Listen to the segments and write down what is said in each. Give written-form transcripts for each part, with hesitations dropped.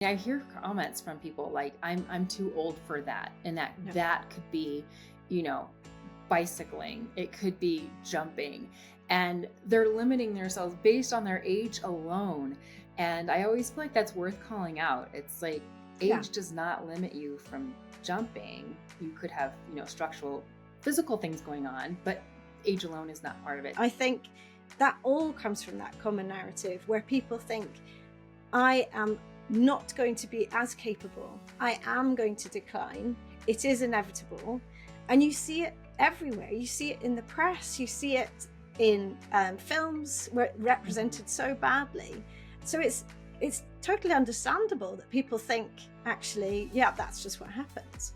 I hear comments from people like, I'm too old for that. And Yeah. that could be, you know, bicycling, it could be jumping. And they're limiting themselves based on their age alone. And I always feel like that's worth calling out. It's like Yeah. age does not limit you from jumping. You could have, structural physical things going on, but age alone is not part of it. I think that all comes from that common narrative where people think, I am not going to be as capable. I am going to decline. It is inevitable. And you see it everywhere. You see it in the press. You see it in films where it's represented so badly. So it's totally understandable that people think, actually, yeah, that's just what happens.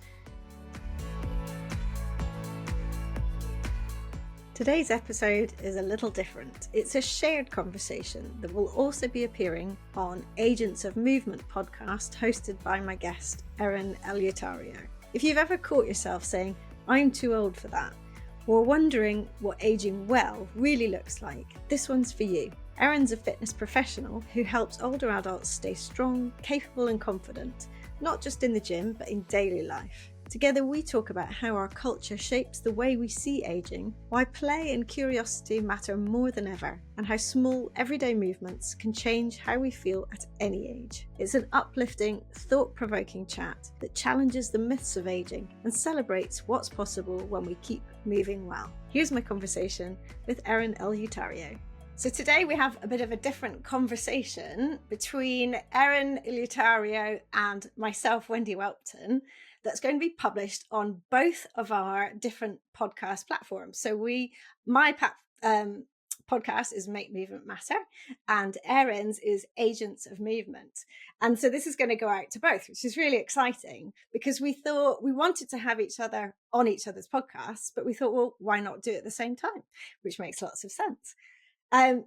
Today's episode is a little different. It's a shared conversation that will also be appearing on Agents of Movement podcast hosted by my guest, Erin Eleutario. If you've ever caught yourself saying, I'm too old for that, or wondering what aging well really looks like, this one's for you. Erin's a fitness professional who helps older adults stay strong, capable and confident, not just in the gym, but in daily life. Together we talk about how our culture shapes the way we see aging, why play and curiosity matter more than ever, and how small everyday movements can change how we feel at any age. It's an uplifting, thought-provoking chat that challenges the myths of aging and celebrates what's possible when we keep moving well. Here's my conversation with Erin Eleutario. So today we have a bit of a different conversation between Erin Eleutario and myself, Wendy Welpton, that's going to be published on both of our different podcast platforms. So my podcast is Make Movement Matter, and Erin's is Agents of Movement. And so this is going to go out to both, which is really exciting because we thought we wanted to have each other on each other's podcasts, but we thought, well, why not do it at the same time? Which makes lots of sense.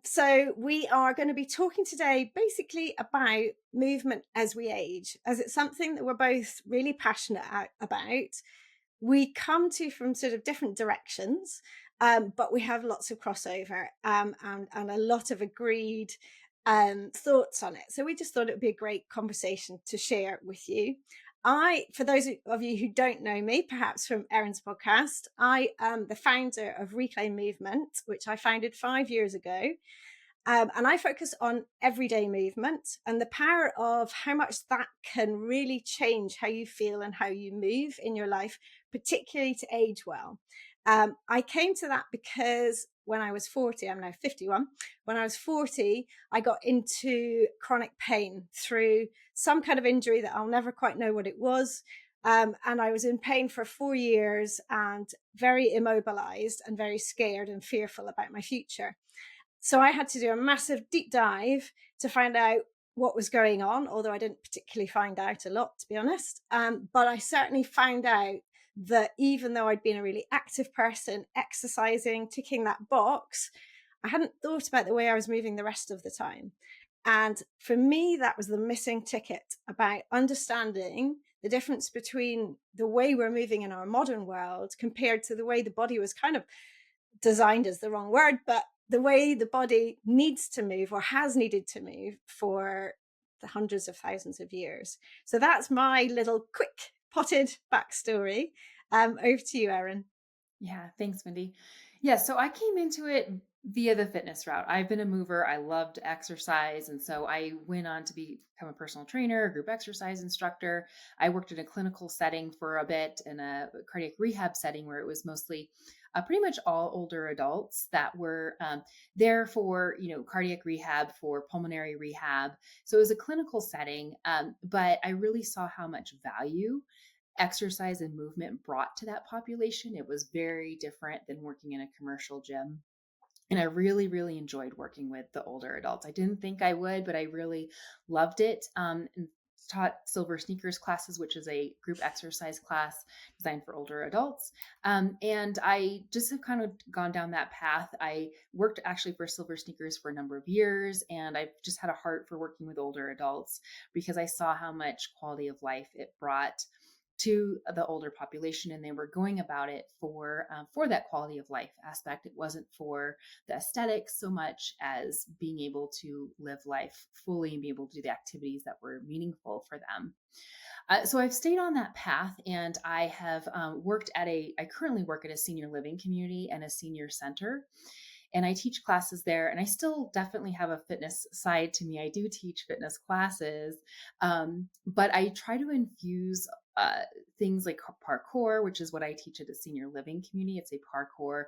So we are going to be talking today basically about movement as we age, as it's something that we're both really passionate about. We come to from sort of different directions, but we have lots of crossover and a lot of agreed thoughts on it. So we just thought it would be a great conversation to share with you. For those of you who don't know me, perhaps from Erin's podcast, I am the founder of Reclaim Movement, which I founded 5 years ago. And I focus on everyday movement and the power of how much that can really change how you feel and how you move in your life, particularly to age well. I came to that because when I was 40, I'm now 51. When I was 40, I got into chronic pain through some kind of injury that I'll never quite know what it was. And I was in pain for 4 years and very immobilized and very scared and fearful about my future. So I had to do a massive deep dive to find out what was going on, although I didn't particularly find out a lot, to be honest. But I certainly found out that even though I'd been a really active person, exercising, ticking that box, I hadn't thought about the way I was moving the rest of the time. And for me, that was the missing ticket about understanding the difference between the way we're moving in our modern world compared to the way the body was kind of designed is the wrong word, but the way the body needs to move or has needed to move for the hundreds of thousands of years. So that's my little quick potted backstory. Over to you, Erin. Yeah, thanks, Wendy. Yeah, so I came into it via the fitness route. I've been a mover. I loved exercise. And so I went on to become a personal trainer, a group exercise instructor. I worked in a clinical setting for a bit in a cardiac rehab setting where it was mostly pretty much all older adults that were there for, cardiac rehab, for pulmonary rehab. So it was a clinical setting, but I really saw how much value exercise and movement brought to that population. It was very different than working in a commercial gym. And I really, really enjoyed working with the older adults. I didn't think I would, but I really loved it. And taught Silver Sneakers classes, which is a group exercise class designed for older adults. And I just have kind of gone down that path. I worked actually for Silver Sneakers for a number of years, and I've just had a heart for working with older adults because I saw how much quality of life it brought to the older population, and they were going about it for that quality of life aspect. It wasn't for the aesthetics so much as being able to live life fully and be able to do the activities that were meaningful for them. So I've stayed on that path, and I have I currently work at a senior living community and a senior center, and I teach classes there. And I still definitely have a fitness side to me. I do teach fitness classes, but I try to infuse things like parkour, which is what I teach at a senior living community. It's a parkour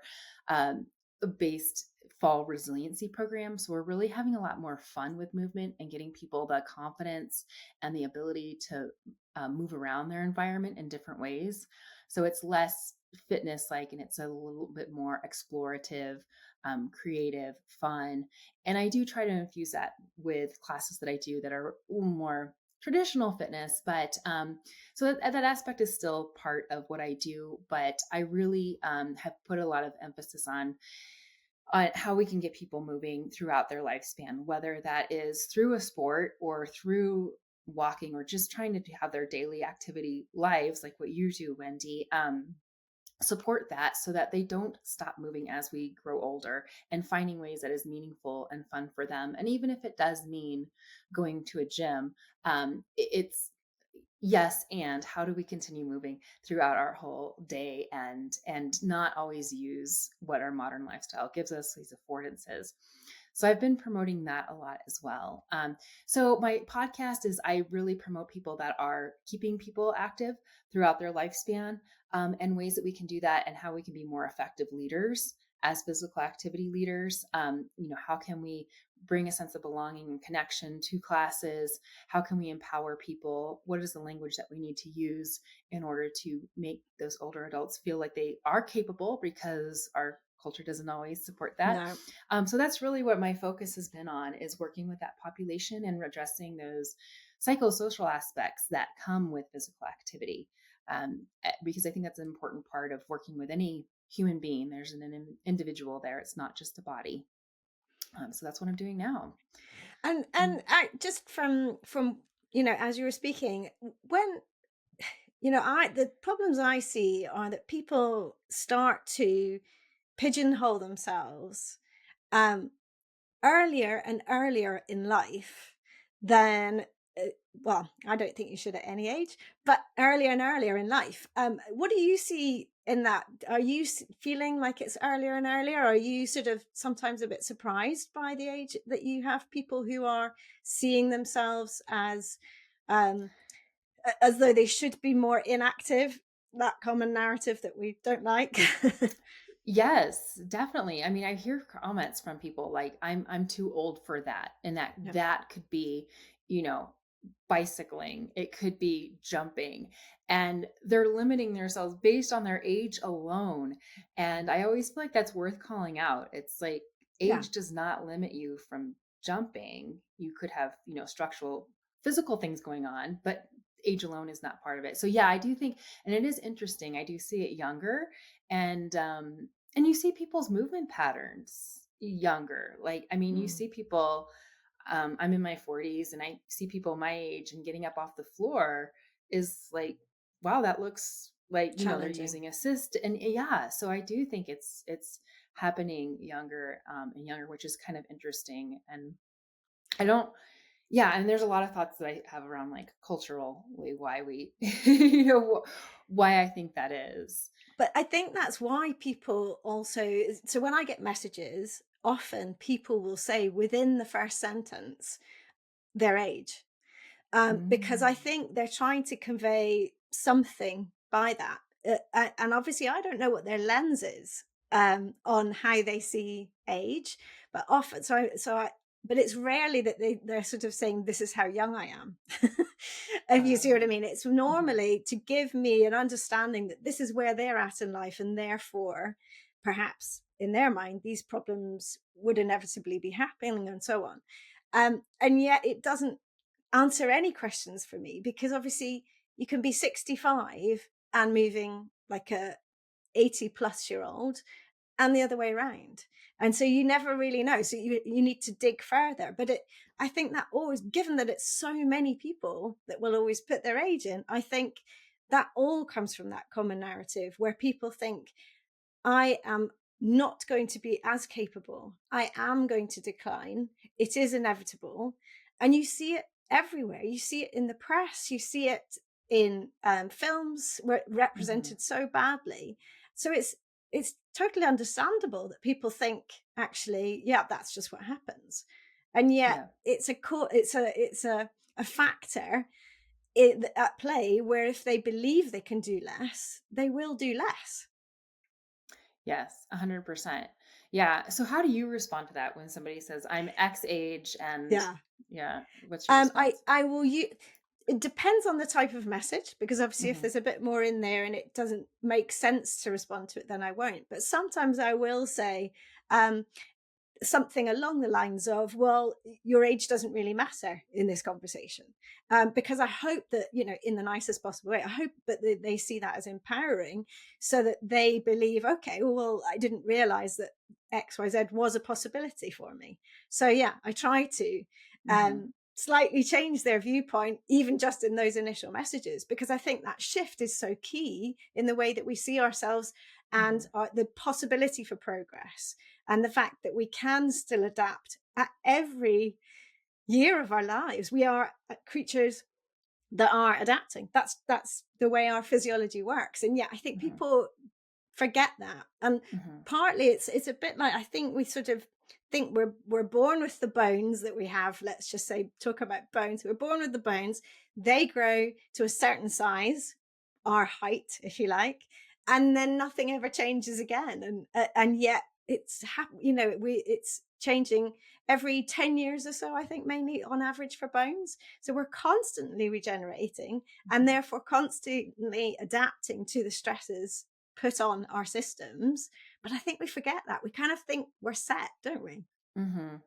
um, based fall resiliency program. So we're really having a lot more fun with movement and getting people the confidence and the ability to move around their environment in different ways. So it's less fitness like, and it's a little bit more explorative, creative, fun. And I do try to infuse that with classes that I do that are a little more traditional fitness, but so that aspect is still part of what I do. But I really have put a lot of emphasis on how we can get people moving throughout their lifespan, whether that is through a sport or through walking or just trying to have their daily activity lives, like what you do, Wendy. Support that so that they don't stop moving as we grow older, and finding ways that is meaningful and fun for them. And even if it does mean going to a gym, it's yes, and how do we continue moving throughout our whole day and not always use what our modern lifestyle gives us, these affordances. So I've been promoting that a lot as well. So my podcast is, I really promote people that are keeping people active throughout their lifespan, and ways that we can do that and how we can be more effective leaders as physical activity leaders. How can we bring a sense of belonging and connection to classes? How can we empower people? What is the language that we need to use in order to make those older adults feel like they are capable, because our culture doesn't always support that. No. So that's really what my focus has been on, is working with that population and addressing those psychosocial aspects that come with physical activity. Because I think that's an important part of working with any human being. There's an individual there. It's not just a body. So that's what I'm doing now. And I, just from as you were speaking, when I the problems I see are that people start to pigeonhole themselves um earlier and earlier in life than well, I don't think you should at any age, but earlier and earlier in life. What do you see in that? Are you feeling like it's earlier and earlier? Or are you sort of sometimes a bit surprised by the age that you have people who are seeing themselves um, as though they should be more inactive? That common narrative that we don't like. Yes, definitely. I mean, I hear comments from people like, I'm too old for that. And Yeah. that could be, you know, bicycling, it could be jumping. And they're limiting themselves based on their age alone. And I always feel like that's worth calling out. It's like, Yeah. age does not limit you from jumping. You could have, structural physical things going on, but age alone is not part of it. So yeah, I do think, and it is interesting. I do see it younger, and you see people's movement patterns younger. Like, I mean, you Mm. see people, I'm in my 40s, and I see people my age, and getting up off the floor is like, wow, that looks like, they're Challenging. using assist. And yeah, so I do think it's happening younger, and younger, which is kind of interesting. And I don't, yeah, and there's a lot of thoughts that I have around, like, culturally why we, why I think that is. But I think that's why people also, so when I get messages, often people will say within the first sentence their age, because I Mm. think they're trying to convey something by that. And obviously, I don't know what their lens is on how they see age, but often, but it's rarely that they're sort of saying, "This is how young I am." If you see what I Um, mean, it's mhm. normally to give me an understanding that this is where they're at in life, and therefore, perhaps in their mind, these problems would inevitably be happening, and so on. And yet, it doesn't answer any questions for me, because obviously you can be 65 and moving like a 80 plus year old, and the other way around. And so you never really know. So you need to dig further. But I think that always, given that it's so many people that will always put their age in, I think that all comes from that common narrative where people think, I am not going to be as capable. I am going to decline. It is inevitable. And you see it everywhere. You see it in the press. You see it in films where Hmm. represented so badly. So it's totally understandable that people think, actually, yeah, that's just what happens. And yet Yeah. it's a factor at play where if they believe they can do less, they will do less. Yes, 100%. Yeah. So how do you respond to that when somebody says, "I'm X age," and Yeah. yeah, what's your response? I will use. It depends on the type of message, because obviously if Mhm. there's a bit more in there and it doesn't make sense to respond to it, then I won't. But sometimes I will say, um, something along the lines of, well, your age doesn't really matter in this conversation, because I hope that, in the nicest possible way, I hope that they see that as empowering, so that they believe, okay, well, I didn't realize that XYZ was a possibility for me. So yeah, I try to Mhm. slightly change their viewpoint, even just in those initial messages, because I think that shift is so key in the way that we see ourselves, and Mhm. the possibility for progress, and the fact that we can still adapt at every year of our lives. We are creatures that are adapting. That's the way our physiology works. And yet I think Mhm. people forget that. And Mhm. partly it's a bit like, I think we sort of think we're born with the bones that we have. Let's just say, talk about bones. We're born with the bones. They grow to a certain size, our height, if you like, and then nothing ever changes again. And yet it's changing every 10 years or so, I think, mainly on average for bones. So we're constantly regenerating, and Mhm. therefore constantly adapting to the stresses put on our systems. But I think we forget that. We kind of think we're set, don't we? Mhm.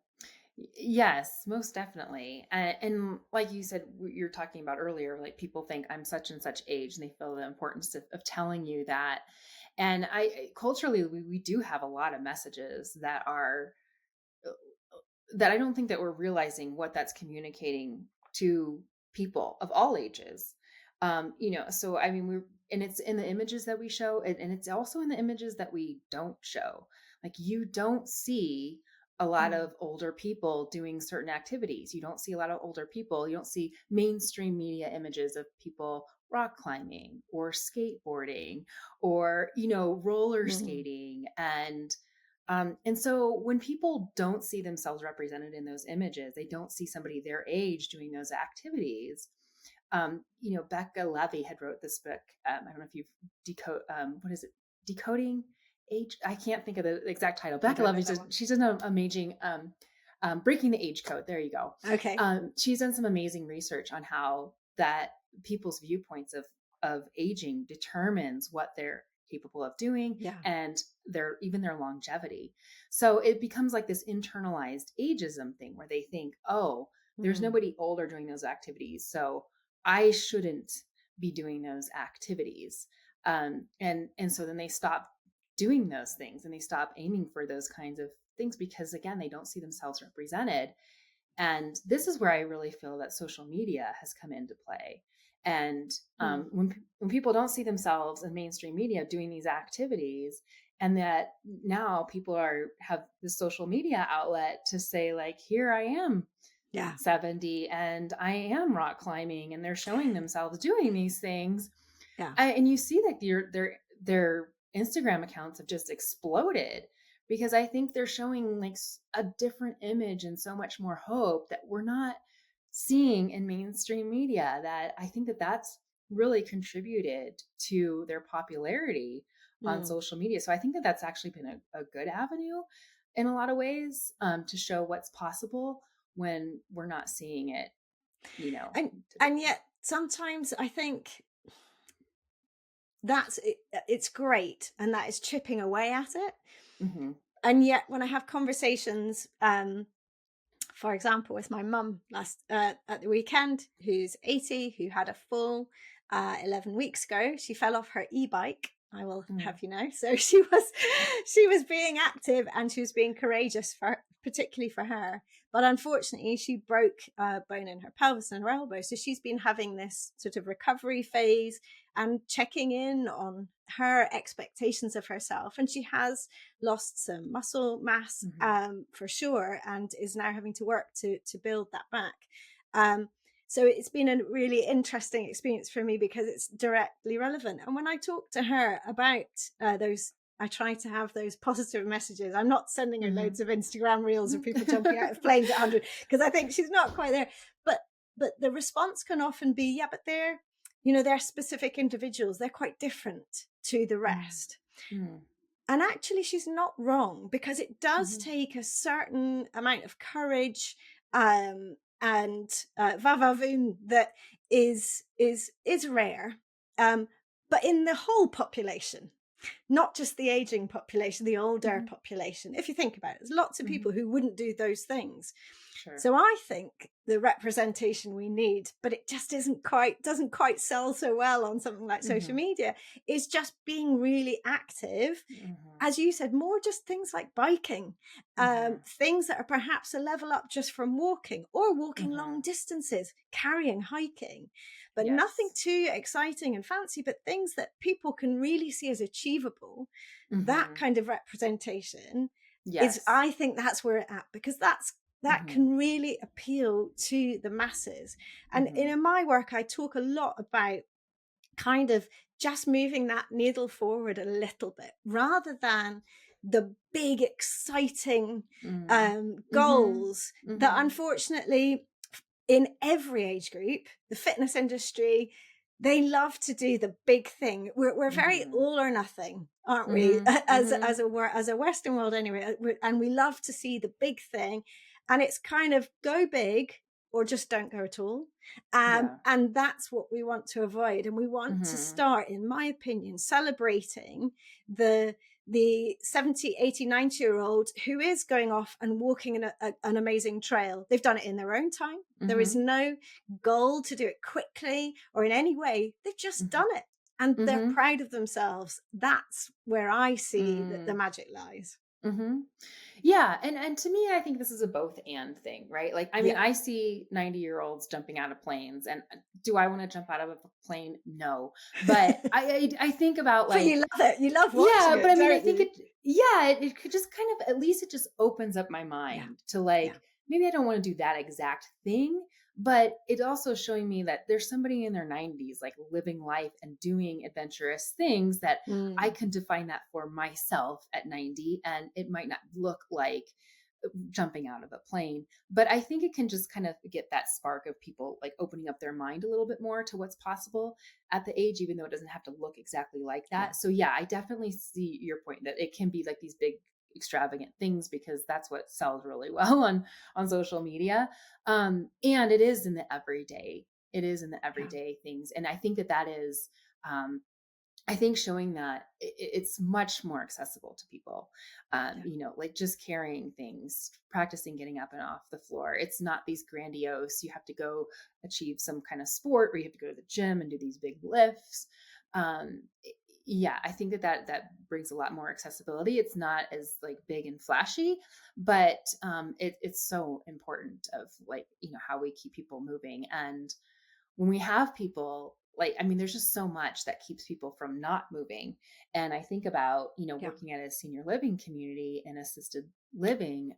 Yes, most definitely. And like you said, you're talking about earlier, like people think I'm such and such age, and they feel the importance of telling you that. And culturally, we do have a lot of messages that I don't think that we're realizing what that's communicating to people of all ages. So I mean, and it's in the images that we show, and it's also in the images that we don't show. Like you don't see a lot Mm. of older people doing certain activities. You don't see a lot of older people. You don't see mainstream media images of people rock climbing or skateboarding or, roller Mm. skating and so when people don't see themselves represented in those images, they don't see somebody their age doing those activities. Becca Levy had wrote this book. I don't know if you've what is it? Decoding age. I can't think of the exact title. I Becca don't know Levy that one. she's done an amazing breaking the age code. There you go. Okay. She's done some amazing research on how that people's viewpoints of aging determines what they're capable of doing Yeah. and their longevity. So it becomes like this internalized ageism thing where they think, oh, there's Mm. nobody older doing those activities, so I shouldn't be doing those activities. And so then they stop doing those things and they stop aiming for those kinds of things because again they don't see themselves represented. And this is where I really feel that social media has come into play. And Mm. when people don't see themselves in mainstream media doing these activities, and that now people have the social media outlet to say like, here I am, Yeah. 70, and I am rock climbing, and they're showing themselves doing these things. Yeah. And you see that their Instagram accounts have just exploded because I think they're showing like a different image and so much more hope that we're not seeing in mainstream media. That I think that that's really contributed to their popularity on Mm. social media. So I think that that's actually been a good avenue in a lot of ways, to show what's possible when we're not seeing it, And typically. yet sometimes I think it's great, and that is chipping away at it. Hmm. And yet when I have conversations, for example, with my mum last at the weekend, who's 80, who had a fall 11 weeks ago. She fell off her e-bike. I will Mm. have you know. So she was being active, and she was being courageous particularly for her. But unfortunately, she broke a bone in her pelvis and her elbow. So she's been having this sort of recovery phase and checking in on her expectations of herself. And she has lost some muscle mass, Mhm. for sure, and is now having to work to build that back. Um, so it's been a really interesting experience for me because it's directly relevant. And when I talk to her about those, I try to have those positive messages. I'm not sending her Mhm. loads of Instagram reels of people jumping out of planes at 100 because I think she's not quite there. But the response can often be, yeah, but they're specific individuals. They're quite different to the Mm. rest. Mm. And actually, she's not wrong because it does Mhm. take a certain amount of courage, and vavavoom that is rare, but in the whole population, not just the aging population, the older Mhm. population. If you think about it, there's lots of Mhm. people who wouldn't do those things. Sure. So I think the representation we need, but it just doesn't quite sell so well on something like social Mhm. media, is just being really active, Mhm. as you said, more just things like biking, Mhm. things that are perhaps a level up just from walking or walking long Mhm. distances, carrying, hiking, but nothing Yes. too exciting and fancy, but things that people can really see as achievable. That Mhm. kind of representation is, Yes. I think that's where it's at, because that Mhm. can really appeal to the masses. And Mhm. in my work, I talk a lot about kind of just moving that needle forward a little bit rather than the big exciting Mm. Mhm. goals that Mhm. unfortunately in every age group, the fitness industry, they love to do the big thing. We're very Mhm. all or nothing, aren't we? Mhm. As Mhm. a Western world anyway, and we love to see the big thing, and it's kind of go big or just don't go at all. Yeah. And that's what we want to avoid. And we want to Mhm. start, in my opinion, celebrating the the 70, 80, 90-year old who is going off and walking an amazing trail. They've done it in their own time. There is Mhm. no goal to do it quickly or in any way. They've just Mhm. done it and they're Mhm. proud of themselves. That's where I see that the Mm. magic lies. Mhm. Yeah, and to me, I think this is a both and thing, right? Like, I mean, Yeah. I see 90-year-olds jumping out of planes, and do I want to jump out of a plane? No, but I think about But you like, love it. You love watching yeah, but it, I mean, I don't think you? it could just kind of, at least it just opens up my Yeah. mind to Yeah. like, maybe I don't want to do that exact thing, but it's also showing me that there's somebody in their 90s, like living life and doing adventurous things that I Mm. can define that for myself at 90. And it might not look like jumping out of a plane, but I think it can just kind of get that spark of people like opening up their mind a little bit more to what's possible at the age, even though it doesn't have to look exactly like Yeah. that. So yeah, I definitely see your point that it can be like these big extravagant things because that's what sells really well on social media. And it is in the everyday, it is in the Yeah. everyday things. And I think that that is I think showing that it's much more accessible to people. Yeah. Like just carrying things, practicing getting up and off the floor. It's not these grandiose, you have to go achieve some kind of sport where you have to go to the gym and do these big lifts. Um, yeah, I think that brings a lot more accessibility. It's not as like big and flashy, but it's so important of like, how we keep people moving. And when we have people like, I mean, there's just so much that keeps people from not moving. And I think about, Yeah. working at a senior living community and assisted living,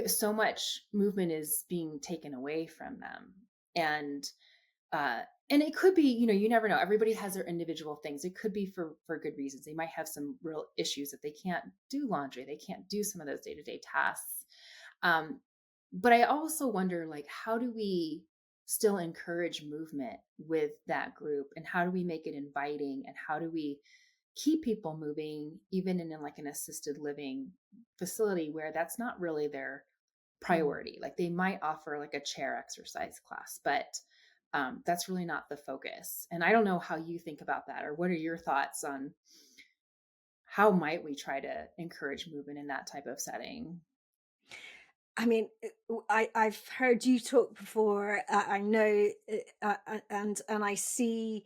so much movement is being taken away from them. And uh and it could be, you never know, everybody has their individual things. It could be for good reasons. They might have some real issues that they can't do laundry, they can't do some of those day-to-day tasks. Um but I also wonder, like, how do we still encourage movement with that group, and how do we make it inviting, and how do we keep people moving even in like an assisted living facility where that's not really their Mm. priority. Like they might offer like a chair exercise class, but that's really not the focus. And I don't know how you think about that, or what are your thoughts on how might we try to encourage movement in that type of setting? I mean, I've heard you talk before. I know, and I see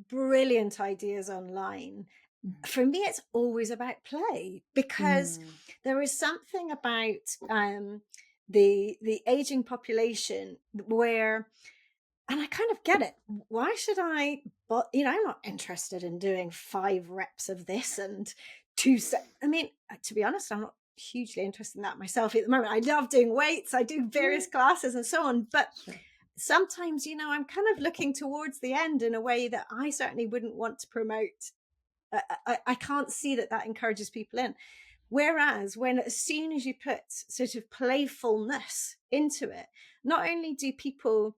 brilliant ideas online. Mhm. for me, it's always about play, because Mm. there is something about the aging population where, and I kind of get it. Why should I? But I'm not interested in doing 5 reps of this and I mean, to be honest, I'm not hugely interested in that myself at the moment. I love doing weights. I do various Mm. classes and so on, but Sure. sometimes, I'm kind of looking towards the end in a way that I certainly wouldn't want to promote. I can't see that that encourages people in. Whereas when, as soon as you put sort of playfulness into it, not only do people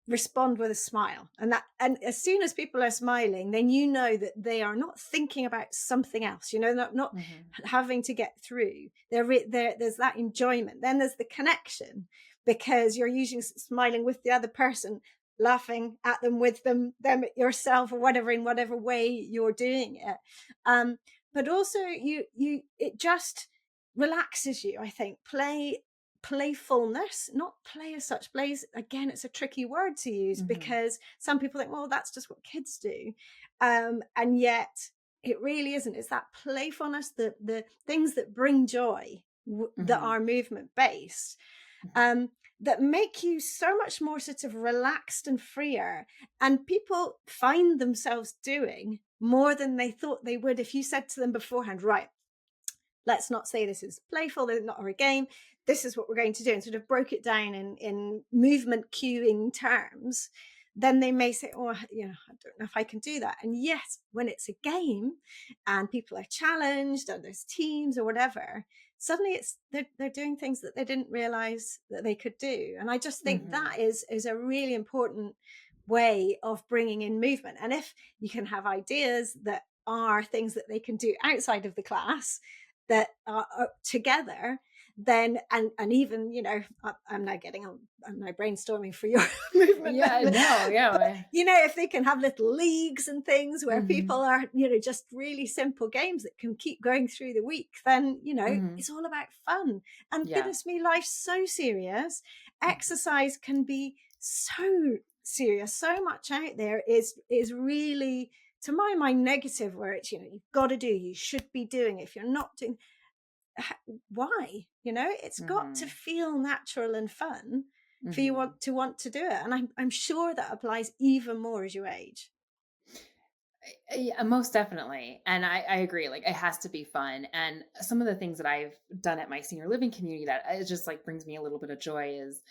respond with a smile, and as soon as people are smiling, then that they are not thinking about something else. Not Mhm. having to get through. There's that enjoyment. Then there's the connection, because you're usually smiling with the other person, laughing at them, with them yourself, or whatever, in whatever way you're doing it. But also, it just relaxes you, I think. Playfulness, not play as such. Plays, again, it's a tricky word to use, Mhm. because some people think, well, that's just what kids do, and yet it really isn't. It's that playfulness, the things that bring joy, that Mhm. are movement based, Mhm. um, that make you so much more sort of relaxed and freer. And people find themselves doing more than they thought they would if you said to them beforehand, right, let's not say this is playful, not or a game. This is what we're going to do, and sort of broke it down in movement cueing terms. Then they may say, "Oh, I don't know if I can do that." And yes, when it's a game, and people are challenged, or there's teams or whatever, suddenly they're doing things that they didn't realize that they could do. And I just think Mhm. that is a really important way of bringing in movement. And if you can have ideas that are things that they can do outside of the class, that are together, then, and even, I'm now I'm now brainstorming for your movement Yeah, method. no, But yeah. if they can have little leagues and things where people Mhm. are, just really simple games that can keep going through the week, then, Mhm. it's all about fun. And Yeah. goodness me, life's so serious. Mhm. Exercise can be so serious. So much out there is really, to my mind, negative, where it's, you've got to do, you should be doing. If you're not doing, why? It's got to Mhm. feel natural and fun for you Mhm. want to do it. And I'm sure that applies even more as you age. Yeah, most definitely. And I agree. Like it has to be fun. And some of the things that I've done at my senior living community that it just like brings me a little bit of joy is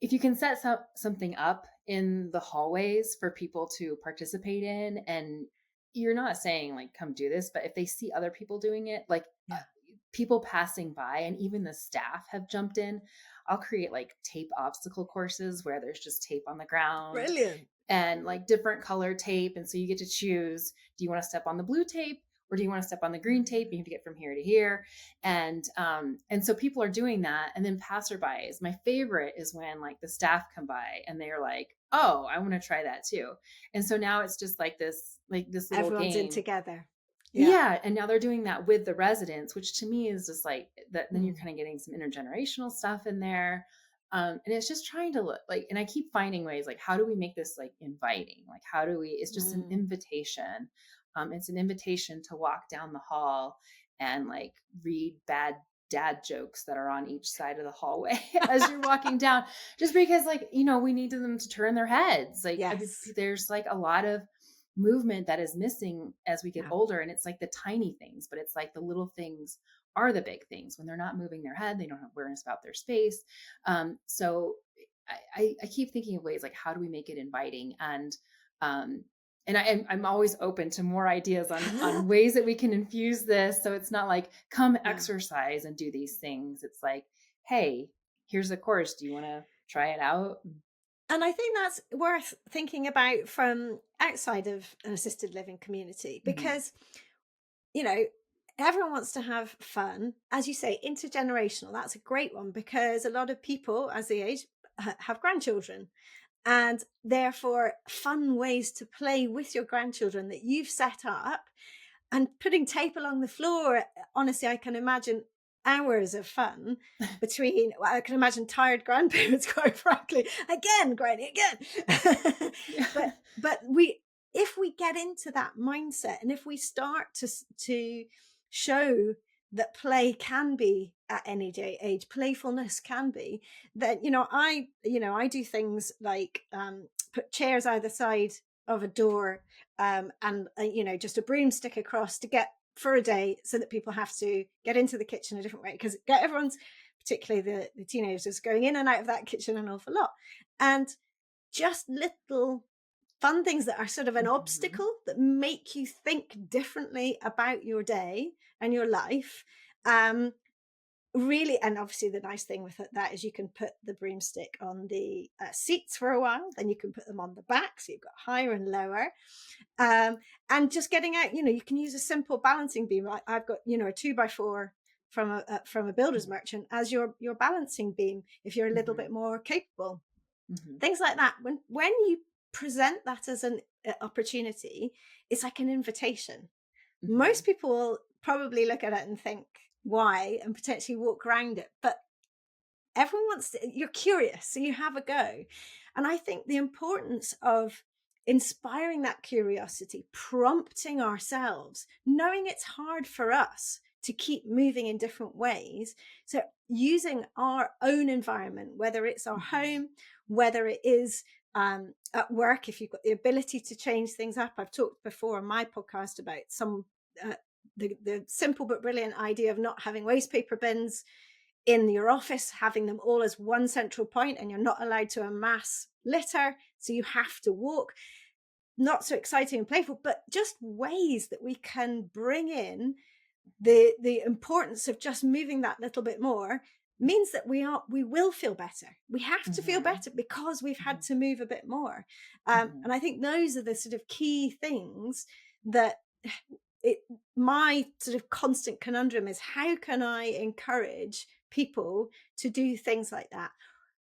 if you can set something up in the hallways for people to participate in, and you're not saying like come do this, but if they see other people doing it, like Yeah. people passing by and even the staff have jumped in, I'll create like tape obstacle courses where there's just tape on the ground Brilliant. and like different color tape. And so you get to choose, do you want to step on the blue tape or do you want to step on the green tape? You have to get from here to here. And so people are doing that. And then passerbys, my favorite is when like the staff come by and they're like, oh, I want to try that too. And so now it's just like this little Everyone's in game. together. Yeah. Yeah, and now they're doing that with the residents, which to me is just like that. Then you're Mm. kind of getting some intergenerational stuff in there, and it's just trying to look like. And I keep finding ways like, how do we make this like inviting? Like, how do we? It's just an Mm. invitation. It's an invitation to walk down the hall and like read bad dad jokes that are on each side of the hallway as you're walking down, just because like we need them to turn their heads. Like Yes. there's like a lot of movement that is missing as we get Yeah. older, and it's like the tiny things, but it's like the little things are the big things. When they're not moving their head, they don't have awareness about their space. So I keep thinking of ways like, how do we make it inviting? Um I'm always open to more ideas on ways that we can infuse this, so it's not like come Yeah. exercise and do these things. It's like, hey, here's a course, do you want to try it out? And I think that's worth thinking about from outside of an assisted living community, Mm-hmm. because, you know, everyone wants to have fun. As you say, intergenerational, that's a great one, because a lot of people, as they age, have grandchildren. And therefore, fun ways to play with your grandchildren that you've set up, and putting tape along the floor. Honestly, I can imagine hours of fun between, well, I can imagine tired grandparents, quite frankly, again, granny, again. Yeah. but we, if we get into that mindset, and if we start to show that play can be at any age, playfulness can be, then I do things like put chairs either side of a door, and just a broomstick across to get for a day, so that people have to get into the kitchen a different way, because everyone's, particularly the teenagers, going in and out of that kitchen an awful lot. And just little fun things that are sort of an Mhm. obstacle that make you think differently about your day and your life. Really, and obviously the nice thing with that is you can put the broomstick on the seats for a while, then you can put them on the back, so you've got higher and lower. And just getting out, you can use a simple balancing beam. I've got a 2x4 from a builder's Mhm. merchant as your balancing beam, if you're a little bit Mhm. more capable. Mhm. Things like that, when you present that as an opportunity, it's like an invitation. Most Mhm. people will probably look at it and think, why, and potentially walk around it, but everyone wants to, you're curious, so you have a go. And I think the importance of inspiring that curiosity, prompting ourselves, knowing it's hard for us to keep moving in different ways, so using our own environment, whether it's our Mhm. home, whether it is at work, if you've got the ability to change things up. I've talked before on my podcast about uh, the simple but brilliant idea of not having waste paper bins in your office, having them all as one central point, and you're not allowed to amass litter, so you have to walk. Not so exciting and playful, but just ways that we can bring in the importance of just moving that little bit more, means that we will feel better. We have to feel Mhm. better because we've had Mhm. to move a bit more. Mhm. And I think those are the sort of key things that it my sort of constant conundrum is, how can I encourage people to do things like that?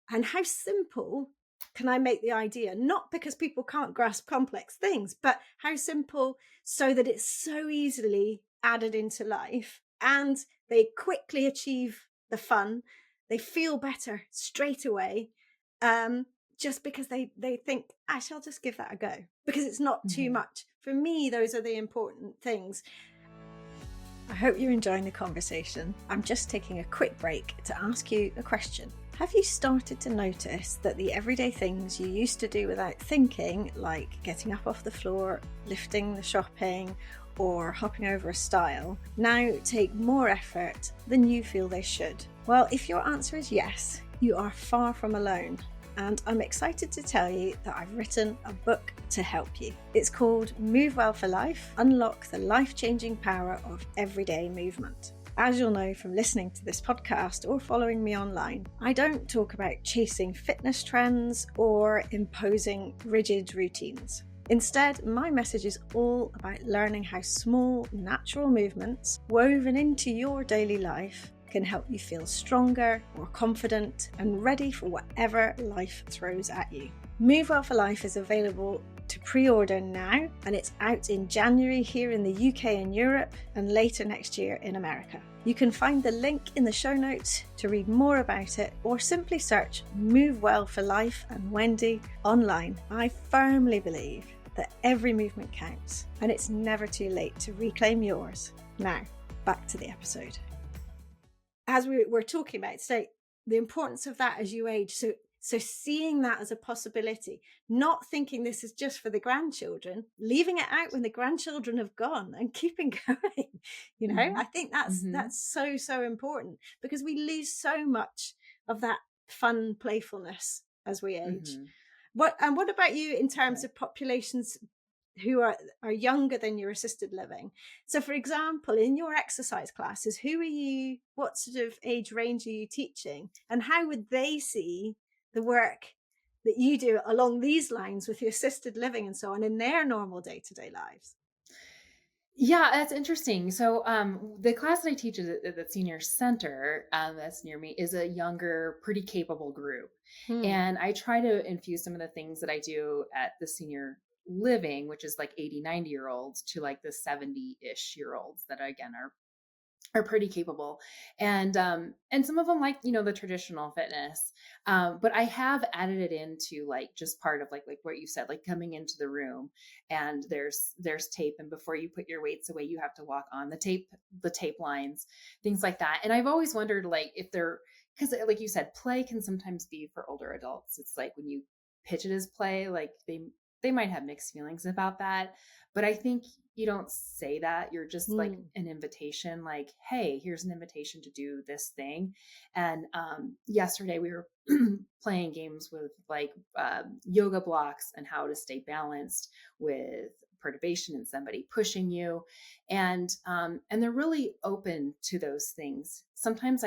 And how simple can I make the idea? Not because people can't grasp complex things, but how simple, so that it's so easily added into life, and they quickly achieve the fun. They feel better straight away, um, just because they think, I shall just give that a go, because it's not too Mhm. much. For me, those are the important things. I hope you're enjoying the conversation. I'm just taking a quick break to ask you a question. Have you started to notice that the everyday things you used to do without thinking, like getting up off the floor, lifting the shopping, or hopping over a stile, now take more effort than you feel they should? Well, if your answer is yes, you are far from alone. And I'm excited to tell you that I've written a book to help you. It's called Move Well for Life: Unlock the Life-Changing Power of Everyday Movement. As you'll know from listening to this podcast or following me online, I don't talk about chasing fitness trends or imposing rigid routines. Instead, my message is all about learning how small, natural movements woven into your daily life can help you feel stronger, more confident, and ready for whatever life throws at you. Move Well for Life is available to pre-order now, and it's out in January here in the UK and Europe, and later next year in America. You can find the link in the show notes to read more about it, or simply search Move Well for Life and Wendy online. I firmly believe that every movement counts, and it's never too late to reclaim yours. Now, back to the episode. As we were talking about, so the importance of that as you age, so seeing that as a possibility, not thinking this is just for the grandchildren, leaving it out when the grandchildren have gone, and keeping going. I Mhm. think that's Mhm. so important, because we lose so much of that fun playfulness as we age. Mhm. What about you in terms Okay. of populations who are younger than your assisted living? So, for example, in your exercise classes, what sort of age range are you teaching, and how would they see the work that you do along these lines with the assisted living and so on in their normal day-to-day lives? Yeah, that's interesting. So, the class that I teach at the senior center, that's near me, is a younger, pretty capable group. Hmm. And I try to infuse some of the things that I do at the senior living, which is like 80, 90-year olds, to like the 70-ish year olds that, again, are are pretty capable. And some of them like, the traditional fitness. But I have added it into like just part of like what you said, like coming into the room and there's tape, and before you put your weights away, you have to walk on the tape lines, things like that. And I've always wondered like if they're, because like you said, play can sometimes be for older adults. It's like when you pitch it as play, like they might have mixed feelings about that. But I think you don't say that. You're just like Mm. an invitation, like, hey, here's an invitation to do this thing. And yesterday we were playing games with like yoga blocks and how to stay balanced with perturbation and somebody pushing you. And they're really open to those things. Sometimes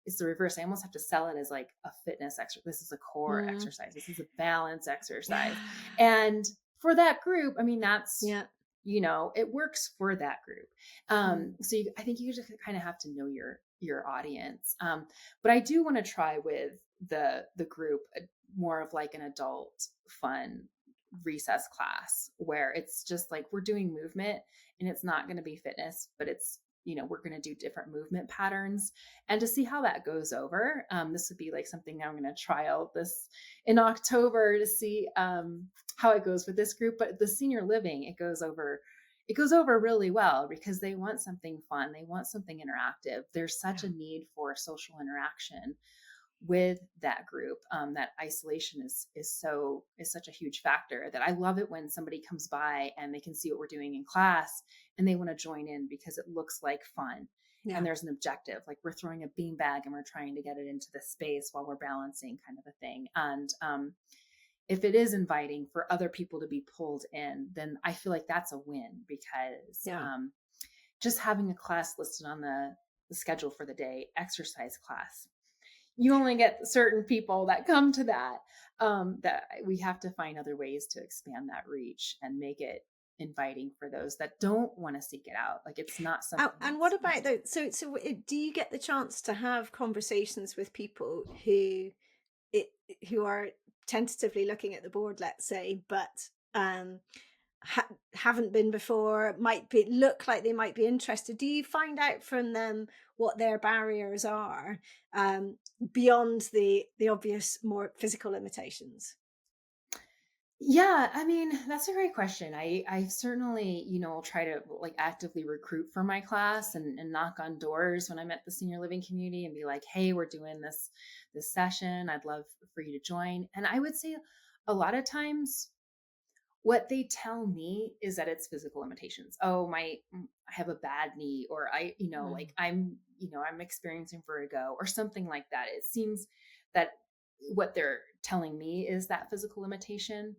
it's the reverse. I almost have to sell it as like a fitness exercise. This is a core Mm. exercise. This is a balance exercise. Yeah. And for that group, I mean, that's, Yeah. it works for that group. Mm. I think you just kind of have to know your audience. But I do want to try with the group more of like an adult fun recess class where it's just like we're doing movement, and it's not going to be fitness, but it's, we're going to do different movement patterns, and to see how that goes over. This would be like something I'm going to trial this in October to see how it goes with this group. But the senior living, it goes over really well because they want something fun, they want something interactive. There's such Yeah. a need for social interaction with that group. That isolation is such a huge factor, that I love it when somebody comes by and they can see what we're doing in class and they want to join in because it looks like fun. And Yeah. there's an objective, like we're throwing a bean bag and we're trying to get it into the space while we're balancing, kind of a thing. And if it is inviting for other people to be pulled in, then I feel like that's a win, because Yeah. just having a class listed on the schedule for the day, exercise class, you only get certain people that come to that. That we have to find other ways to expand that reach and make it inviting for those that don't want to seek it out. Like it's not something And what that's about though? Do you get the chance to have conversations with people it, who are tentatively looking at the board, let's say, but um, haven't been before, might be look like they might be interested? Do you find out from them what their barriers are, beyond the obvious more physical limitations? Yeah, I mean, that's a great question. I certainly, will try to like actively recruit for my class and knock on doors when I'm at the senior living community and be like, "Hey, we're doing this session. I'd love for you to join." And I would say a lot of times what they tell me is that it's physical limitations. Oh, I have a bad knee, or like Mm. I'm experiencing vertigo or something like that. It seems that what they're telling me is that physical limitation,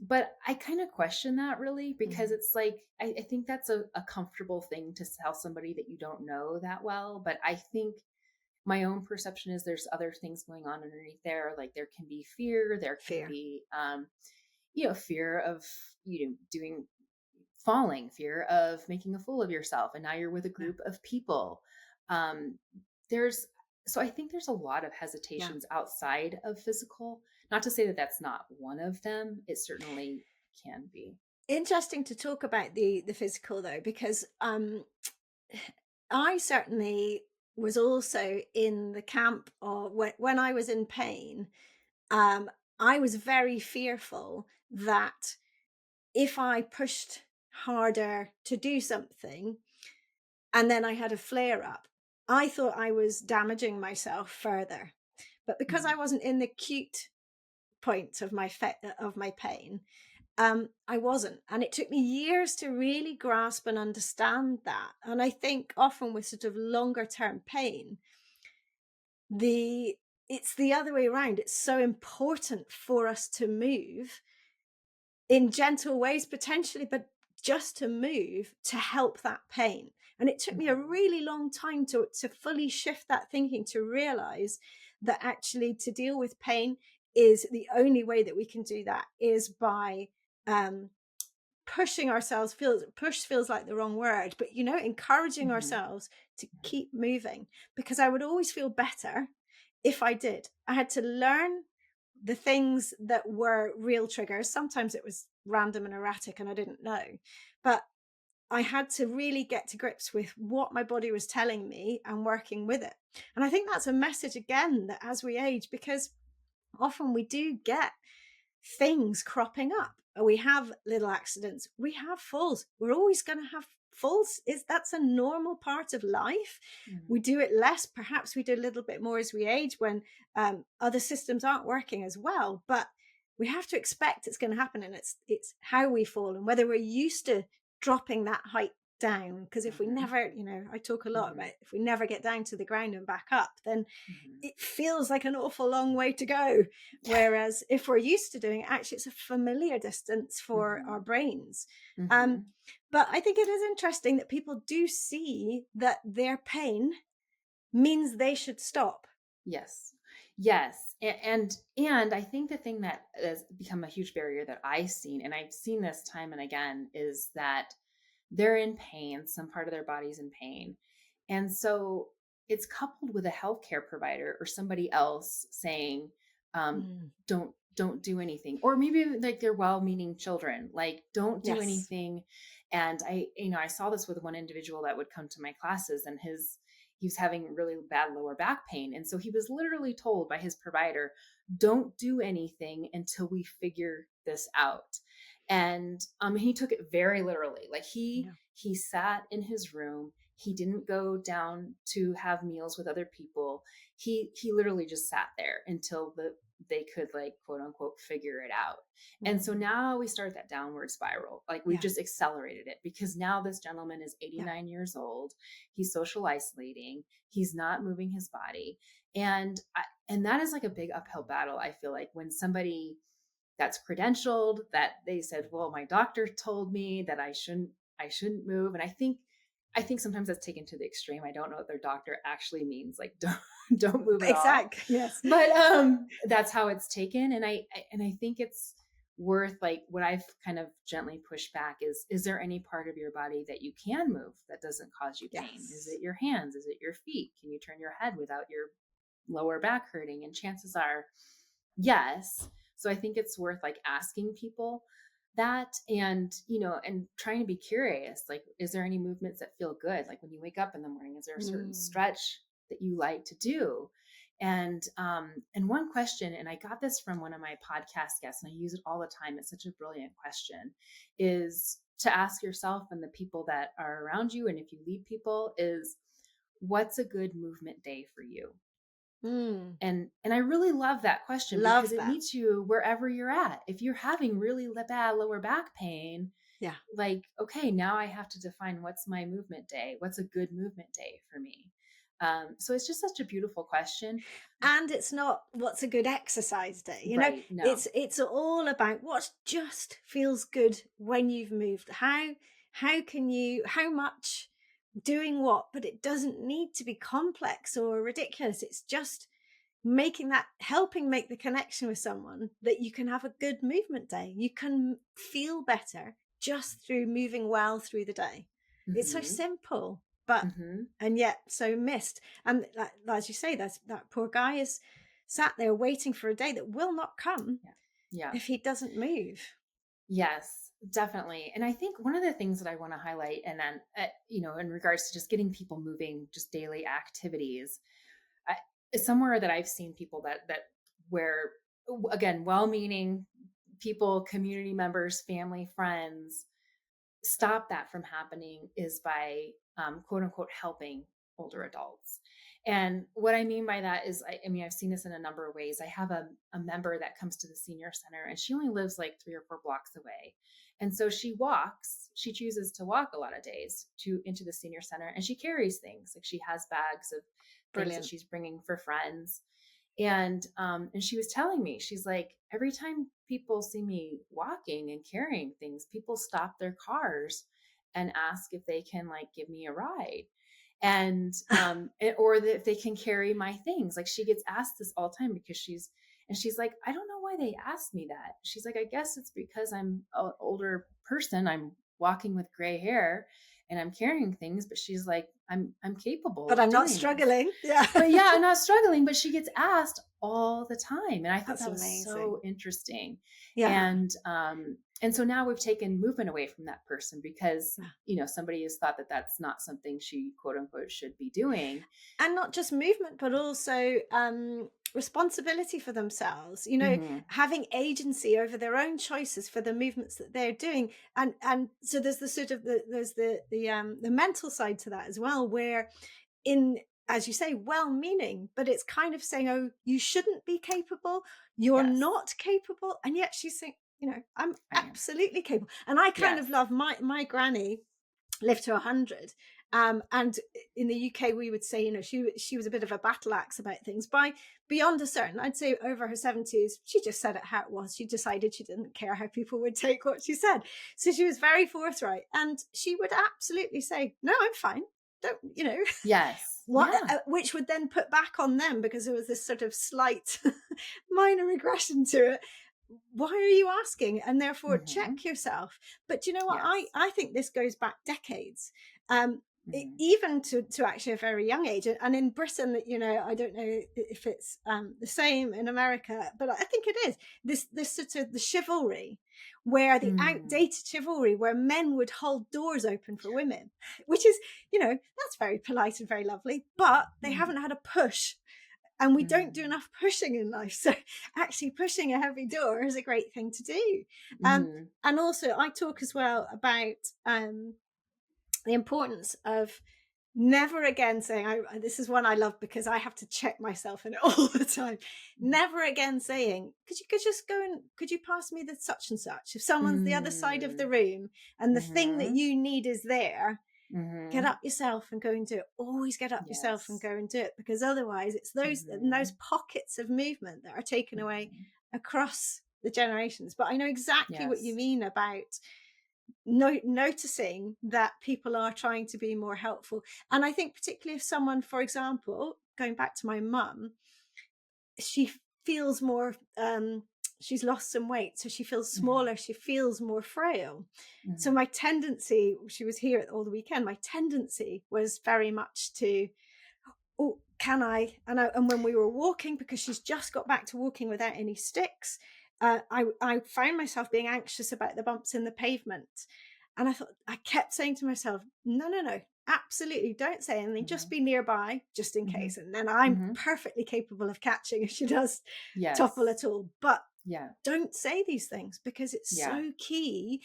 but I kind of question that, really, because Mm. it's like I think that's a comfortable thing to tell somebody that you don't know that well. But I think my own perception is there's other things going on underneath there. Like there can be fear, there can Fear. be fear of doing falling, fear of making a fool of yourself, and now you're with a Yeah. group of people. Um, there's so I think there's a lot of Yeah. hesitations outside of physical. Not to say that that's not one of them. It certainly can be. Interesting to talk about the physical though, because I certainly was also in the camp of when I was in pain. Um, I was very fearful that if I pushed harder to do something and then I had a flare up, I thought I was damaging myself further. But because I Mhm. wasn't in the acute point of my pain, I wasn't. And it took me years to really grasp and understand that. And I think often with sort of longer term pain, the it's the other way around. It's so important for us to move in gentle ways, potentially, but just to move to help that pain. And it took me a Mhm. really long time to fully shift that thinking, to realize that actually to deal with pain is the only way that we can do that is by um, pushing ourselves. Feels like the wrong word, but encouraging Mhm. ourselves to keep moving, because I would always feel better if I did. I had to learn the things that were real triggers. Sometimes it was random and erratic and I didn't know, but I had to really get to grips with what my body was telling me and working with it. And I think that's a message again, that as we age, because often we do get things cropping up. We have little accidents, we have falls. We're always going to have falls. Is That's a normal part of life. We Mhm. do it less. Perhaps we do a little bit more as we age when other systems aren't working as well. But we have to expect it's going to happen, and it's how we fall and whether we're used to dropping that height down. Because if we Mhm. never, I talk a lot about, Mhm. if we never get down to the ground and back up, then Mhm. it feels like an awful long way to go. Whereas if we're used to doing it, actually, it's a familiar distance for our Mhm. brains. Um, Mhm. but I think it is interesting that people do see that their pain means they should stop. Yes. Yes. And I think the thing that has become a huge barrier that I've seen, and I've seen this time and again, is that they're in pain. Some part of their body's in pain. And so it's coupled with a healthcare provider or somebody else saying, Mm, don't do anything. Or maybe like they're well-meaning children, like don't do yes. anything. And I saw this with one individual that would come to my classes, and he was having really bad lower back pain. And so he was literally told by his provider, don't do anything until we figure this out. And he took it very literally. Like Yeah. he sat in his room. He didn't go down to have meals with other people. He literally just sat there until they could, like, quote unquote, figure it out. And so Mm, now we start that downward spiral. Like, we've yeah. just accelerated it because now this gentleman is Yeah. 89 years old. He's social isolating. He's not moving his body. And that is like a big uphill battle. I feel like when somebody that's credentialed, that they said, well, my doctor told me that I shouldn't move. And I think sometimes that's taken to the extreme. I don't know what their doctor actually means, like don't move at all. Exactly. Yes. But that's how it's taken. And I think it's worth, like, what I've kind of gently pushed back is there any part of your body that you can move that doesn't cause you pain? Is Yes. it your hands? Is it your feet? Can you turn your head without your lower back hurting? And chances are yes. So I think it's worth, like, asking people that, and trying to be curious, like, is there any movements that feel good? Like, when you wake up in the morning, is there a certain Mm, stretch that you like to do? And one question, and I got this from one of my podcast guests, and I use it all the time, it's such a brilliant question, is to ask yourself and the people that are around you, and if you lead people, is what's a good movement day for you? mm. And I really love that question because Love it that. meets you wherever you're at. If you're having really bad lower back pain, Yeah. like, okay, now I have to define what's my movement day. What's a good movement day for me? So it's just such a beautiful question. And it's not what's a good exercise day. Right. No. It's all about what just feels good when you've moved. How can you, how much, doing what, but it doesn't need to be complex or ridiculous. It's just making that, helping make the connection with someone, that you can have a good movement day. You can feel better just through moving well through the day. It's so Mm-hmm. simple, but Mm-hmm. and yet so missed. And as you say, that poor guy is sat there waiting for a day that will not come Yeah. Yeah. if he doesn't move. Yes, definitely. And I think one of the things that I want to highlight, and then, in regards to just getting people moving, just daily activities, I, somewhere that I've seen people that where, again, well-meaning people, community members, family, friends, stop that from happening is by, quote unquote, helping older adults. And what I mean by that is, I mean, I've seen this in a number of ways. I have a member that comes to the senior center, and she only lives like 3 or 4 blocks away. And so she chooses to walk a lot of days into the senior center, and she carries things. Like, she has bags of things that Brilliant. she's bringing for friends. And she was telling me, she's like, every time people see me walking and carrying things, people stop their cars and ask if they can, like, give me a ride, or if they can carry my things. Like, she gets asked this all the time because she's like, I don't know why they asked me that. She's like, I guess it's because I'm an older person, I'm walking with gray hair, and I'm carrying things, but she's like, I'm capable But of I'm not doing this. struggling. Yeah. But yeah, I'm not struggling, but she gets asked all the time. And I thought That's that was amazing. so interesting. Yeah. And so now we've taken movement away from that person because, Yeah. somebody has thought that that's not something she quote unquote should be doing. And not just movement, but also responsibility for themselves, Hmm. having agency over their own choices for the movements that they're doing. And so there's the sort of the mental side to that as well, where in, as you say, well-meaning, but it's kind of saying, oh, you shouldn't be capable, you're Yes, not capable. And yet she's saying, I'm I am. absolutely capable. And I kind Yes. of love my granny lived to 100. And in the UK, we would say, she was a bit of a battle axe about things. By beyond a certain, I'd say over her 70s, she just said it how it was. She decided she didn't care how people would take what she said. So she was very forthright. And she would absolutely say, no, I'm fine. Don't, Yes. what, Yeah. which would then put back on them, because there was this sort of slight minor aggression to it. Why are you asking? And therefore Hmm. check yourself. But you know what, I Yes. I think this goes back decades, Hmm. even to actually a very young age. And in Britain, I don't know if it's the same in America, but I think it is this sort of the chivalry, where the Mm. outdated chivalry, where men would hold doors open for women, which is, that's very polite and very lovely, but they Mm. haven't had a push, and we don't do Mm. enough pushing in life. So actually pushing a heavy door is a great thing to do. Hmm. And also I talk as well about the importance of never again saying, this is one I love because I have to check myself in it all the time. Never again saying, could you pass me the such and such? If someone's the other side of the Mm. room and the thing that Hmm. you need is there, get Hmm. up yourself and go and do it. Always get up yourself and Yes. go and do it, because otherwise it's those Hmm. pockets of movement that are taken away Hmm. across the generations. But I know exactly what you Yes. mean about noticing that people are trying to be more helpful. And I think particularly if someone, for example, going back to my mum, she feels more she's lost some weight, so she feels Hmm. smaller, she feels more frail. So Hmm. my tendency, she was here all the weekend, my tendency was very much to, oh, can I? And when we were walking, because she's just got back to walking without any sticks, I found myself being anxious about the bumps in the pavement. And I kept saying to myself, no, no, no, absolutely don't say anything. Just Hmm. be nearby, just in Hmm. case. And then I'm Hmm. perfectly capable of catching if she does topple Yes. at all. But Yeah. don't say these things, because it's Yeah. so key,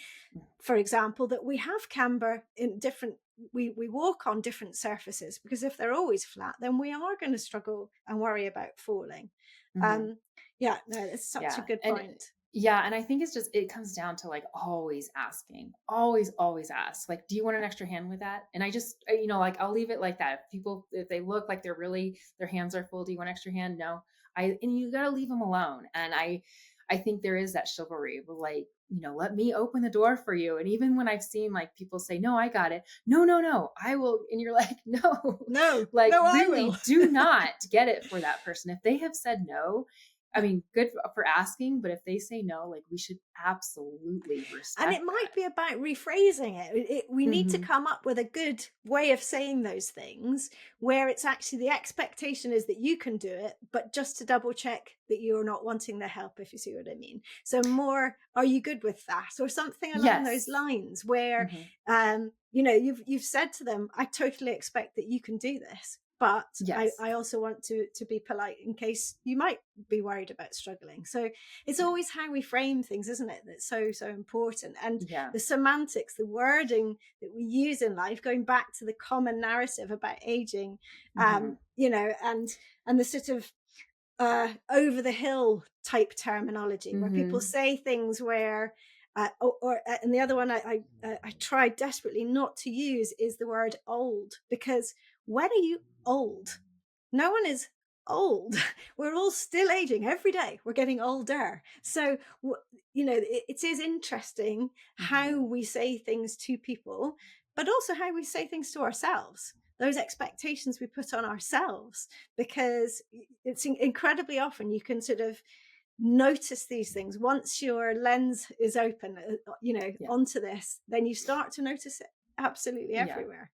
for example, that we have camber in different, we walk on different surfaces, because if they're always flat, then we are going to struggle and worry about falling. Hmm. um yeah, no, it's such a Yeah. good And point. yeah, and I think it's just it comes down to like always asking. Always, always ask. Like, do you want an extra hand with that? And I just like I'll leave it like that. If they look like their hands are full, do you want extra hand? No. And you gotta leave them alone. And I think there is that chivalry of like, let me open the door for you. And even when I've seen like people say, no, I got it. No, no, no, I will. And you're like, no, No, like no, I will. really do not get it for that person. If they have said no, I mean, good for asking, but if they say no, like we should absolutely And respect it might that. be about rephrasing we need to Hmm. come up with a good way of saying those things, where it's actually the expectation is that you can do it, but just to double check that you're not wanting the help, if you see what I mean. So more, are you good with that, or something along those Yes. lines, where Hmm. you've said to them, I totally expect that you can do this, but Yes. I also want to be polite in case you might be worried about struggling. So it's Yeah. always how we frame things, isn't it, that's so important. And Yeah. the semantics, the wording that we use in life, going back to the common narrative about aging, Hmm. and the sort of over the hill type terminology, where people Hmm. say things where and the other one I tried desperately not to use is the word old, because when are you old? No one is old. We're all still aging every day. We're getting older. So, it is interesting how Hmm. we say things to people, but also how we say things to ourselves. Those expectations we put on ourselves, because it's incredibly often you can sort of notice these things once your lens is open, Yeah. onto this, then you start to notice it. absolutely Yeah. everywhere.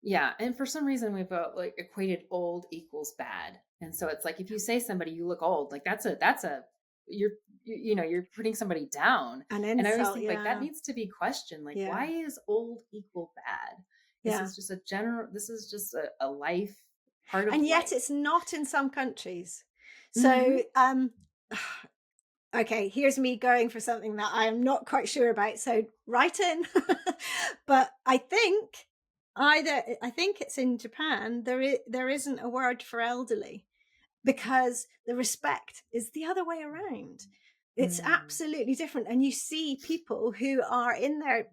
Yeah, and for some reason we've like equated old equals bad. And so it's like if you say somebody you look old, like that's a you're you're putting somebody down. An And I always insult, think like that yeah, needs to be questioned. Like why yeah, is old equal bad? yeah. This is just a life part of And yet life. it's not in some countries. So, Mhm. okay, here's me going for something that I am not quite sure about. So write in. But I think it's in Japan, there isn't a word for elderly because the respect is the other way around. It's Mm. absolutely different. And you see people who are in their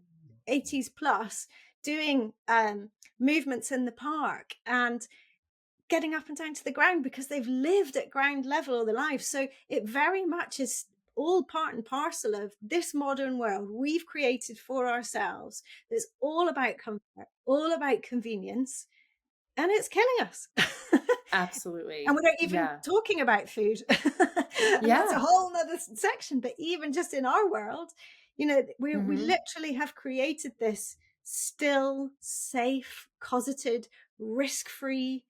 80s plus doing movements in the park and getting up and down to the ground because they've lived at ground level all their life. So it very much is all part and parcel of this modern world we've created for ourselves. It's all about comfort, all about convenience, and it's killing us. And Absolutely. without even Yeah. talking about food. And that's a Yeah. whole nother section. But even just in our world, we Mhm. literally have created this still, safe, cosseted, risk-free,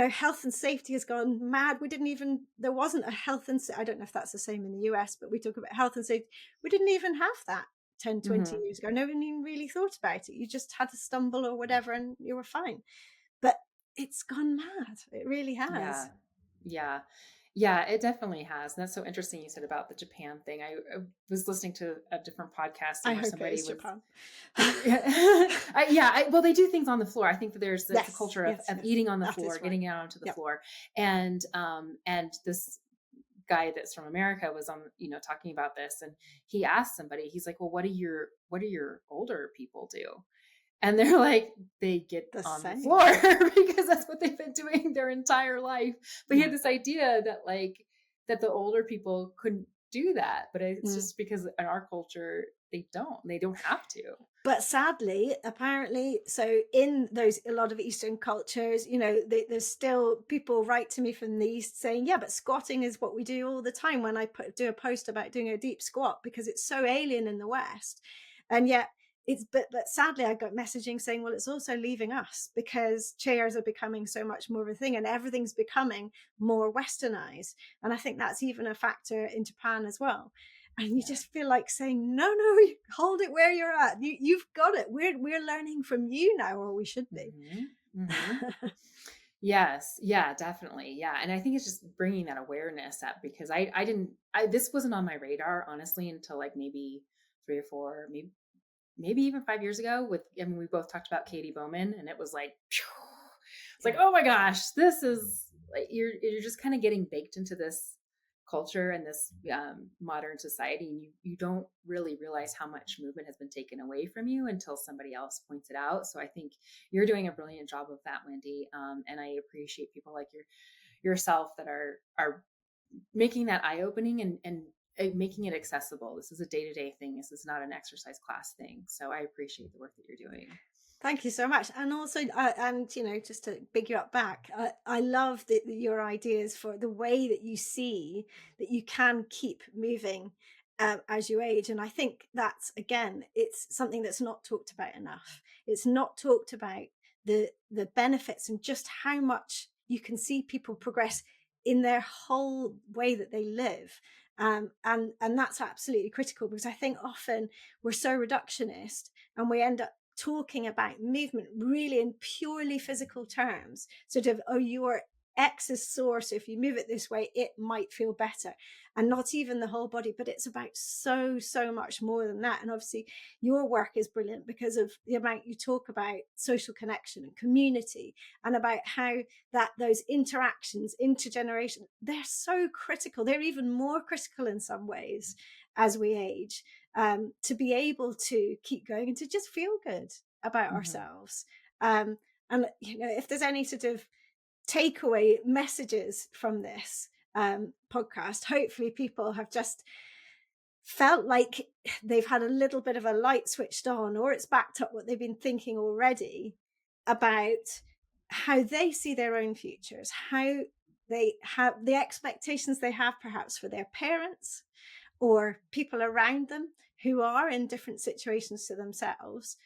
health and safety has gone mad. There wasn't a I don't know if that's the same in the US, but we talk about health and safety. We didn't even have that 10, 20 Mhm. years ago. No one even really thought about it. You just had to stumble or whatever and you were fine. But it's gone mad. It really has. Yeah. Yeah. Yeah, it definitely has. And that's so interesting you said about the Japan thing. I was listening to a different I podcasting where hope it somebody is was Japan. well, they do things on the floor. I think that there's a Yes, culture yes, of yes. eating on the That floor, is right. getting out onto the Yep. floor. And this guy that's from America was on, talking about this, and he asked somebody, he's like, "Well, what do your older people do?" And they're like, they get The on the same. floor because that's what they've been doing their entire life. But he Yeah. had this idea that that the older people couldn't do that. But it's Mm. just because in our culture, they don't have to. But sadly, apparently, so in those a lot of Eastern cultures, there's still people write to me from the East saying, "Yeah, but squatting is what we do all the time." When I do a post about doing a deep squat, because it's so alien in the West, and yet but sadly, I got messaging saying, "Well, it's also leaving us because chairs are becoming so much more of a thing, and everything's becoming more Westernized." And I think that's even a factor in Japan as well. And you Yeah. just feel like saying, no, no, hold it where you're at. You've got it. We're learning from you now, or we should be. Hmm. Hmm. Yes. Yeah, definitely. Yeah. And I think it's just bringing that awareness up because this wasn't on my radar, honestly, until like maybe 3 or 4, maybe even 5 years ago I mean, we both talked about Katie Bowman and it was like, phew, it's like, Yeah. oh my gosh, this is like, you're just kind of getting baked into this culture and this modern society. And you don't really realize how much movement has been taken away from you until somebody else points it out. So I think you're doing a brilliant job of that, Wendy. And I appreciate people like yourself that are making that eye opening and making it accessible. This is a day to day thing. This is not an exercise class thing. So I appreciate the work that you're doing. Thank you so much. And also, and just to big you up back, I love your ideas for the way that you see that you can keep moving as you age. And I think that's, again, it's something that's not talked about enough. It's not talked about the benefits and just how much you can see people progress in their whole way that they live. And that's absolutely critical because I think often we're so reductionist and we end up talking about movement really in purely physical terms, sort of, oh, your X is sore, so if you move it this way, it might feel better, and not even the whole body. But it's about so much more than that. And obviously, your work is brilliant because of the amount you talk about social connection and community, and about how that those interactions, intergeneration, they're so critical. They're even more critical in some ways as we age, to be able to keep going and to just feel good about Mm-hmm. ourselves. And if there's any sort of takeaway messages from this podcast, hopefully people have just felt like they've had a little bit of a light switched on, or it's backed up what they've been thinking already about how they see their own futures, how they have the expectations they have perhaps for their parents or people around them who are in different situations to themselves,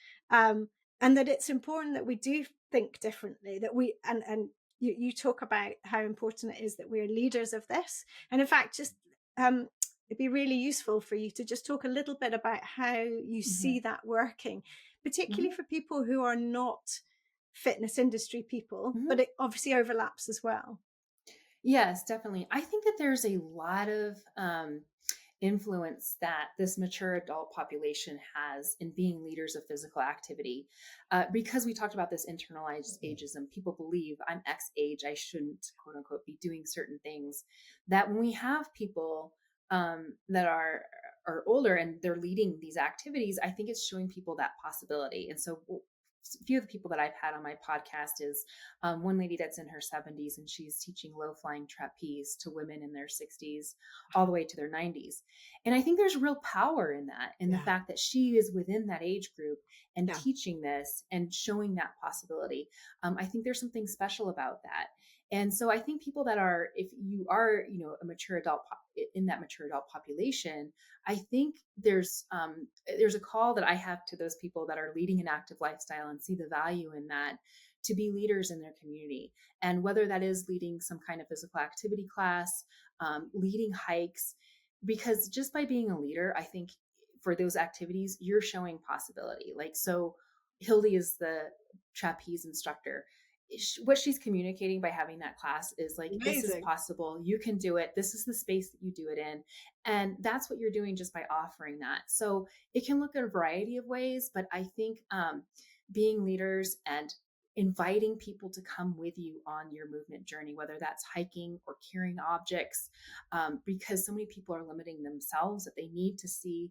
and that it's important that we do think differently, that we, and you talk about how important it is that we're leaders of this. And in fact, just it'd be really useful for you to just talk a little bit about how you see Mhm. that working, particularly Mhm. for people who are not fitness industry people, Mhm. but it obviously overlaps as well. Yes, definitely. I think that there's a lot of influence that this mature adult population has in being leaders of physical activity. Because we talked about this internalized ageism, people believe I'm X age, I shouldn't, quote unquote, be doing certain things. That when we have people that are older and they're leading these activities, I think it's showing people that possibility. And so a few of the people that I've had on my podcast is one lady that's in her 70s and she's teaching low flying trapeze to women in their 60s all the way to their 90s. And I think there's real power in that, in the Yeah. fact that she is within that age group and Yeah. teaching this and showing that possibility. I think there's something special about that. And so I think people that are, if you are, a mature adult in that mature adult population, I think there's a call that I have to those people that are leading an active lifestyle and see the value in that, to be leaders in their community. And whether that is leading some kind of physical activity class, leading hikes, because just by being a leader, I think for those activities, you're showing possibility. Like, so Hildy is the trapeze instructor. What she's communicating by having that class is like, this is Amazing. possible. You can do it. This is the space that you do it in. And that's what you're doing just by offering that. So it can look at a variety of ways, but I think being leaders and inviting people to come with you on your movement journey, whether that's hiking or carrying objects, because so many people are limiting themselves that they need to see.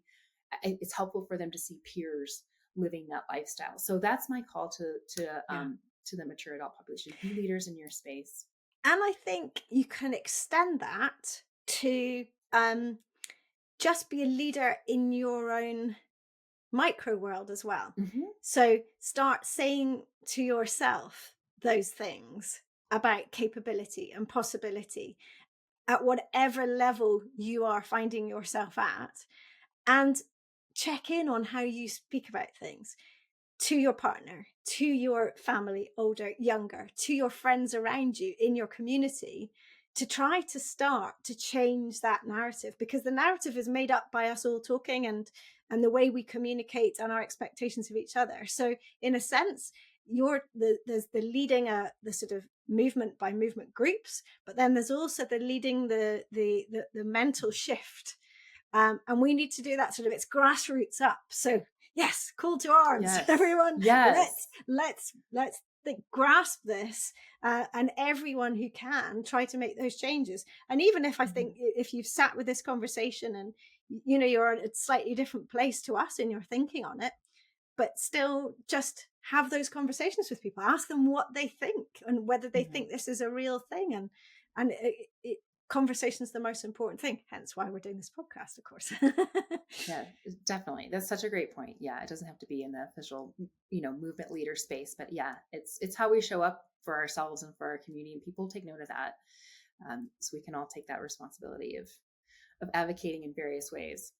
It's helpful for them to see peers living that lifestyle. So that's my call Yeah. to the mature adult population: be leaders in your space. And I think you can extend that to just be a leader in your own micro world as well. Mm-hmm. So start saying to yourself those things about capability and possibility at whatever level you are finding yourself at, and check in on how you speak about things to your partner, to your family, older, younger, to your friends around you in your community, to try to start to change that narrative, because the narrative is made up by us all talking and the way we communicate and our expectations of each other. So in a sense, there's the leading the sort of movement by movement groups, but then there's also the leading the mental shift. And we need to do that sort of, it's grassroots up. So yes, call to arms, Yes. everyone. Yes. Let's grasp this, and everyone who can try to make those changes. And even if I think Mhm. if you've sat with this conversation and you're at a slightly different place to us in your thinking on it, but still just have those conversations with people, ask them what they think and whether they Mhm. think this is a real thing. And conversation is the most important thing, hence why we're doing this podcast, of course. Yeah, definitely. That's such a great point. Yeah, it doesn't have to be in the official, movement leader space, but yeah, it's how we show up for ourselves and for our community, and people take note of that, so we can all take that responsibility of advocating in various ways.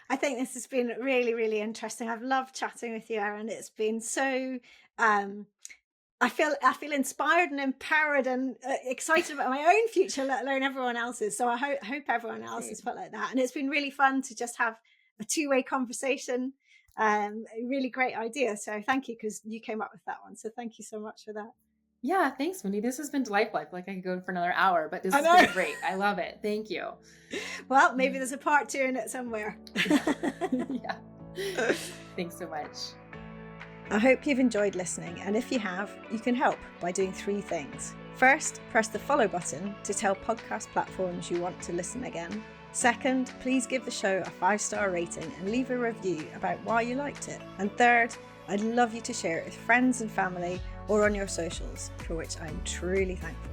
I think this has been really, really interesting. I've loved chatting with you, Erin. It's been so um I feel inspired and empowered and excited about my own future, let alone everyone else's. So I hope everyone else has Great. felt like that. And it's been really fun to just have a two-way conversation. A really great idea. So thank you, because you came up with that one. So thank you so much for that. Yeah, thanks, Wendy. This has been delightful. I feel like I could go for another hour, but this I has been know. great. I love it. Thank you. Well, maybe there's a part two in it somewhere. Yeah. Yeah. Thanks so much. I hope you've enjoyed listening, and if you have, you can help by doing three things. First, press the follow button to tell podcast platforms you want to listen again. Second, please give the show a 5-star rating and leave a review about why you liked it. And third, I'd love you to share it with friends and family or on your socials, for which I'm truly thankful.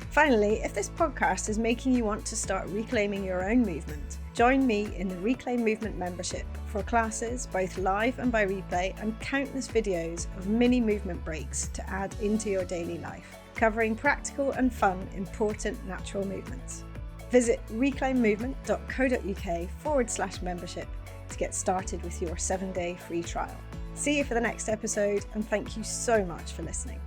Finally, if this podcast is making you want to start reclaiming your own movement, join me in the Reclaim Movement membership for classes, both live and by replay, and countless videos of mini movement breaks to add into your daily life, covering practical and fun, important natural movements. Visit reclaimmovement.co.uk/membership to get started with your 7-day free trial. See you for the next episode, and thank you so much for listening.